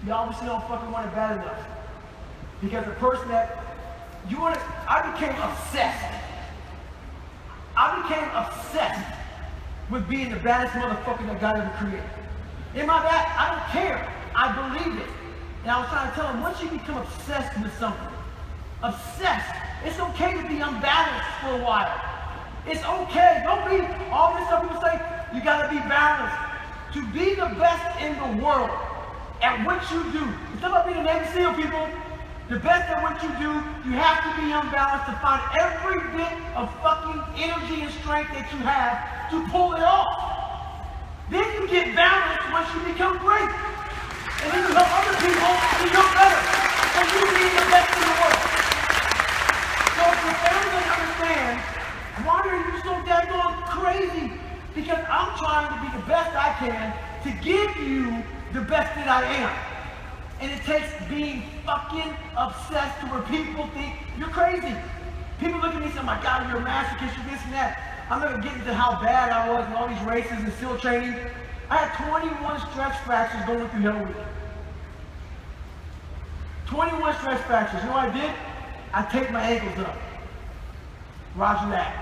You obviously don't fucking want it bad enough. Because the person that you want to, I became obsessed. I became obsessed with being the baddest motherfucker that God ever created. Am I that? I don't care. I believe it. And I was trying to tell him, once you become obsessed with something, obsessed, it's okay to be unbalanced for a while. It's okay. Don't be all this stuff people say, you gotta be balanced. To be the best in the world at what you do. It's not about being a Navy SEAL, people. The best at what you do, you have to be unbalanced to find every bit of fucking energy and strength that you have to pull it off. Then you get balanced once you become great. And then you help other people become better. And you be the best in the world. So if everybody understands, why are you so daggone crazy? Because I'm trying to be the best I can to give you the best that I am. And it takes being fucking obsessed to where people think you're crazy. People look at me and say, oh my God, you're a masochist, you're this and that. I'm not gonna get into how bad I was in all these races and SEAL training. I had 21 stretch fractures going through Hell Week. 21 stretch fractures. You know what I did? I taped my ankles up. Roger that.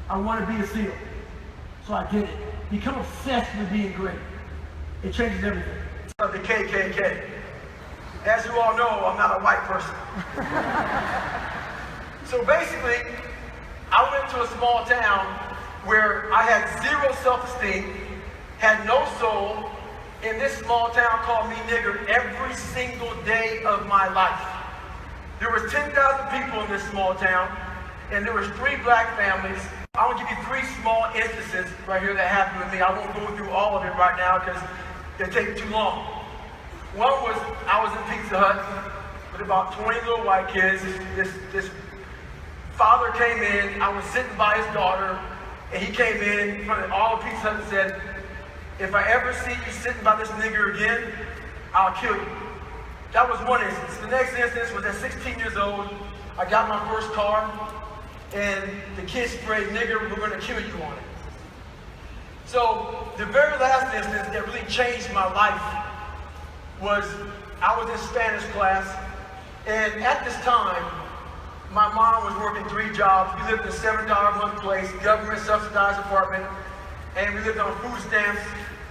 I want to be a SEAL. So I did it. Become obsessed with being great. It changes everything. Of the KKK. As you all know, I'm not a white person. So basically, I went to a small town where I had zero self-esteem, had no soul. In this small town called me nigger every single day of my life. There was 10,000 people in this small town, and there was 3 black families. I want to give you 3 small instances right here that happened with me. I won't go through all of it right now because it'll take too long. One was, I was in Pizza Hut with about 20 little white kids. This father came in, I was sitting by his daughter, and he came in front of all of Pizza Hut and said, if I ever see you sitting by this nigger again, I'll kill you. That was one instance. The next instance was at 16 years old. I got my first car, and the kid sprayed, nigger, we're gonna kill you on it. So the very last instance that really changed my life was I was in Spanish class, and at this time, my mom was working 3 jobs. We lived in a $7 a month place, government subsidized apartment, and we lived on food stamps,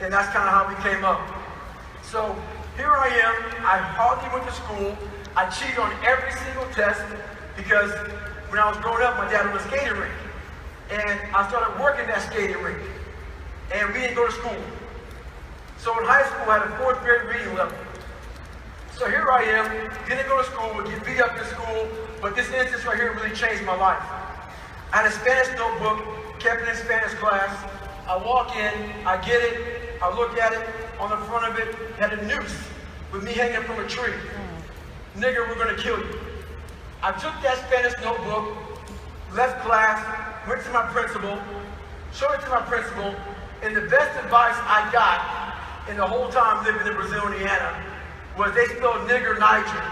and that's kind of how we came up. So here I am, I hardly went to school. I cheated on every single test because when I was growing up, my dad owned a skating rink. And I started working that skating rink. And we didn't go to school. So in high school, I had a 4th grade reading level. So here I am, didn't go to school, would get beat up in school, but this instance right here really changed my life. I had a Spanish notebook, kept it in Spanish class. I walk in, I get it, I look at it, on the front of it had a noose with me hanging from a tree. Nigger, we're gonna kill you. I took that Spanish notebook, left class, went to my principal, showed it to my principal, and the best advice I got in the whole time living in Brazil, Indiana, was they spelled nigger Niger.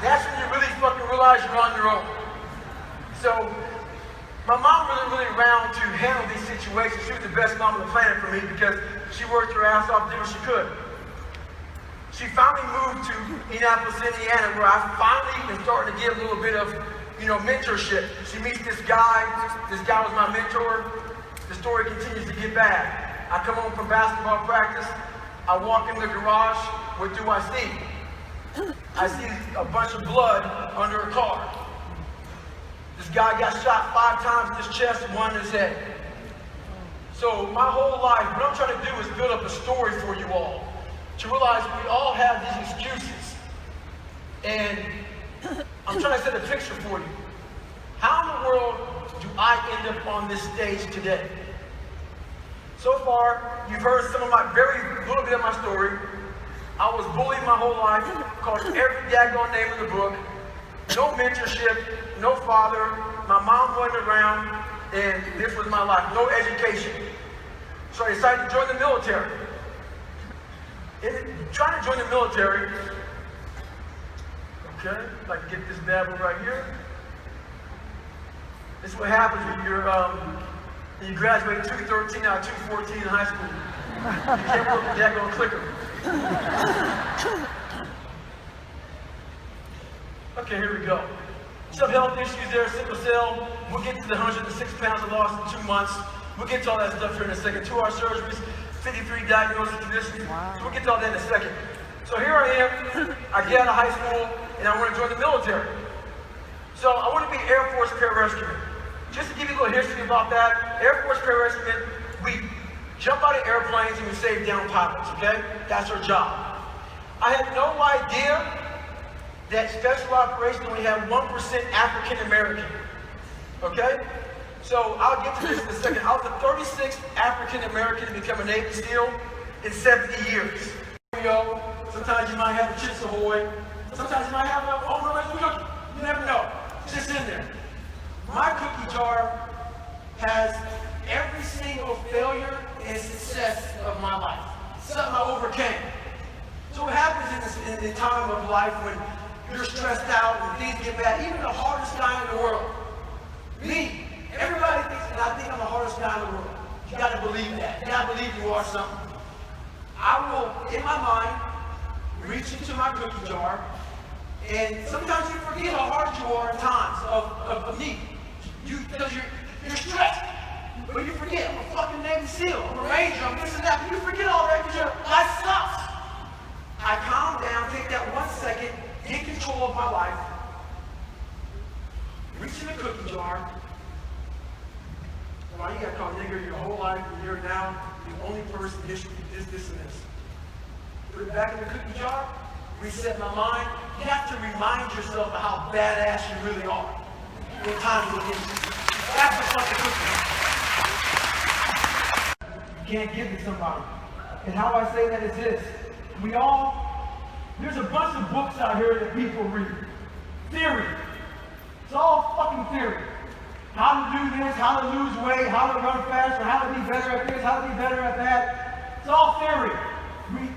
That's when you really fucking realize you're on your own. So, my mom wasn't really around to handle these situations. She was the best mom on the planet for me because she worked her ass off, did what she could. She finally moved to Indianapolis, Indiana, where I finally am starting to get a little bit of, mentorship. She meets this guy. This guy was my mentor. The story continues to get bad. I come home from basketball practice. I walk in the garage. What do I see? I see a bunch of blood under a car. This guy got shot 5 times in his chest and 1 in his head. So my whole life, what I'm trying to do is build up a story for you all. To realize we all have these excuses. And I'm trying to set a picture for you. How in the world do I end up on this stage today? So far, you've heard some of my little bit of my story. I was bullied my whole life, called every daggone name in the book. No mentorship, no father, my mom wasn't around, and this was my life, no education. So I decided to join the military. Trying to join the military, okay, like to get this bad one right here. This is what happens when you graduate 213 out of 214 in high school. You can't work with that daggone clicker. Okay, here we go. Some health issues there, sickle cell. We'll get to the 106 pounds of loss in 2 months. We'll get to all that stuff here in a second. 2 hour surgeries, 53 diagnosed conditions. So we'll get to all that in a second. So here I am. I get out of high school and I want to join the military. So I want to be Air Force pararescueman. Just to give you a little history about that, Air Force pararescueman, we jump out of airplanes and we save down pilots, okay? That's our job. I had no idea that special operations only have 1% African American, okay? So I'll get to this in a second. I was the 36th African American to become a Navy SEAL in 70 years. Sometimes you might have a Chips Ahoy. Sometimes you might have a Old Recipe cookie. You never know. It's just in there. My cookie jar has every single failure and success of my life. Something I overcame. So what happens in the time of life when you're stressed out and things get bad, even the hardest guy in the world, me, everybody thinks that I think I'm the hardest guy in the world. You gotta believe that. You gotta believe you are something. I will, in my mind, reach into my cookie jar, and sometimes you forget how hard you are at times of need. Because you're stressed. But you forget, I'm a fucking Navy SEAL, I'm a Ranger, I'm this and that. But you forget all that because your life sucks. I calm down, take that 1 second, get control of my life, reach in the cookie jar. Why you got called nigger your whole life, and you're now the only person in history who did this and this. Put it back in the cookie jar, reset my mind. You have to remind yourself of how badass you really are when time will get you. That's the fucking cookie. You can't give to somebody. And how I say that is this. There's a bunch of books out here that people read. Theory. It's all fucking theory. How to do this, how to lose weight, how to run faster, how to be better at this, how to be better at that. It's all theory.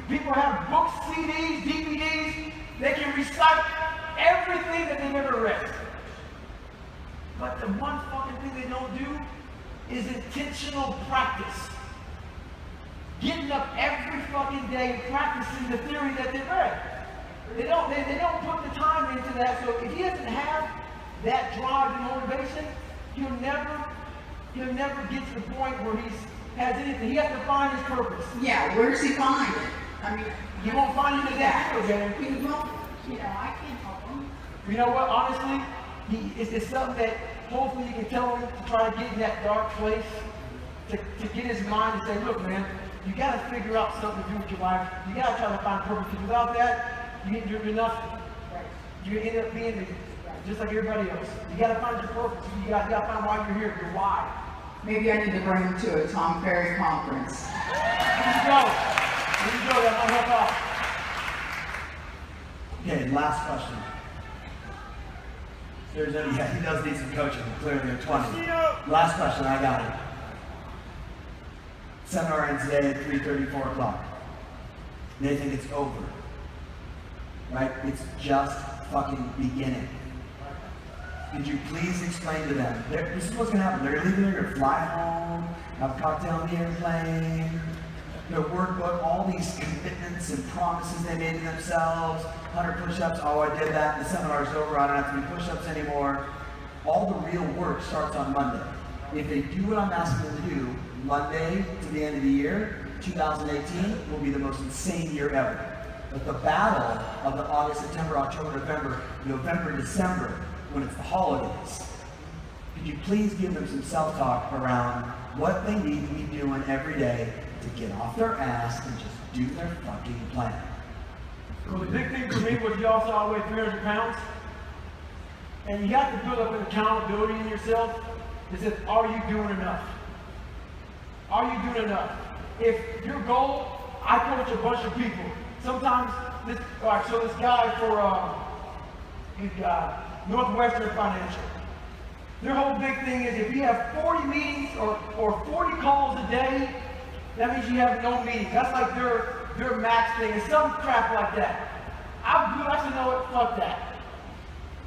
People have books, CDs, DVDs. They can recite everything that they've ever read. But the one fucking thing they don't do is intentional practice. Getting up every fucking day and practicing the theory that they read. They don't put the time into that. So if he doesn't have that drive and motivation, he'll never get to the point where he has anything. He has to find his purpose. Yeah, where does he find it? I mean, he won't find it in that video game. He won't. You know, I can't help him. You know what? Honestly, it's something that hopefully you can tell him to try to get in that dark place, to get his mind and say, look, man, you got to figure out something to do with your life. You got to try to find purpose. Because without that, you're nothing. You end up being just like everybody else. You got to find your purpose. You got to find why you're here, your why. Maybe I need to bring him to a Tom Ferry conference. Here you go. That might help out. Okay, last question. He does need some coaching. Clearly, at 20. Last question, I got it. Seminar ends today at 3:30, 4 o'clock. They think it's over. Right? It's just fucking beginning. Could you please explain to them? This is what's going to happen. They're going to leave, they're going to fly home, have a cocktail on the airplane, their workbook, all these commitments and promises they made to themselves, 100 push-ups, oh, I did that, the seminar's over, I don't have to do push-ups anymore. All the real work starts on Monday. If they do what I'm asking them to do, Monday to the end of the year, 2018 will be the most insane year ever. But the battle of the August, September, October, November, December, when it's the holidays, could you please give them some self-talk around what they need to be doing every day to get off their ass and just do their fucking plan? Well, the big thing for me was you also outweigh 300 pounds. And you have to build up an accountability in yourself. Is that, are you doing enough? Are you doing enough? If your goal, I coach a bunch of people. Sometimes, this guy for, Northwestern Financial. Their whole big thing is if you have 40 meetings or 40 calls a day, that means you have no meetings. That's like their max thing. It's some crap like that. I said, no, fuck that.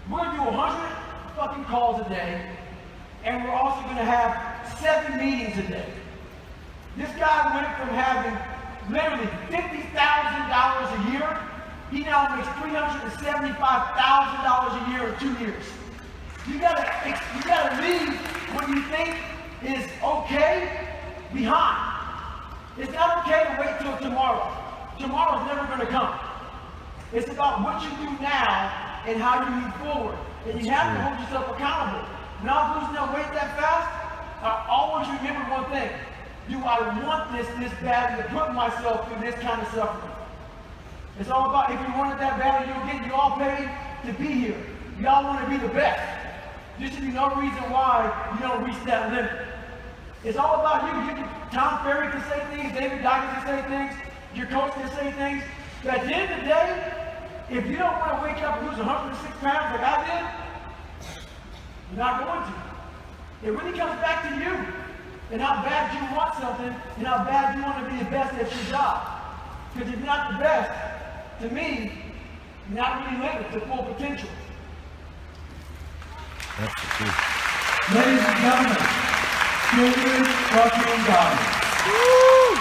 We're gonna do 100 fucking calls a day, and we're also gonna have 7 meetings a day. This guy went from having literally $50,000 a year. He now makes $375,000 a year in 2 years. You gotta leave what you think is okay behind. It's not okay to wait till tomorrow. Tomorrow's never gonna come. It's about what you do now and how you move forward. And you have to hold yourself accountable. When I was losing that weight that fast, I always remembered one thing. Do I want this badly to put myself through this kind of suffering? It's all about, if you want it that badly, you'll get, you all paid to be here. You all want to be the best. There should be no reason why you don't reach that limit. It's all about you. Tom Ferry can say things, David Goggins can say things, your coach can say things. But at the end of the day, if you don't want to wake up and lose 106 pounds like I did, you're not going to. It really comes back to you and how bad you want something and how bad you want to be the best at your job. Because if you're not the best, to me, you're not really living to full potential. That's the truth. Ladies and gentlemen, Junior fucking Goggins. Woo!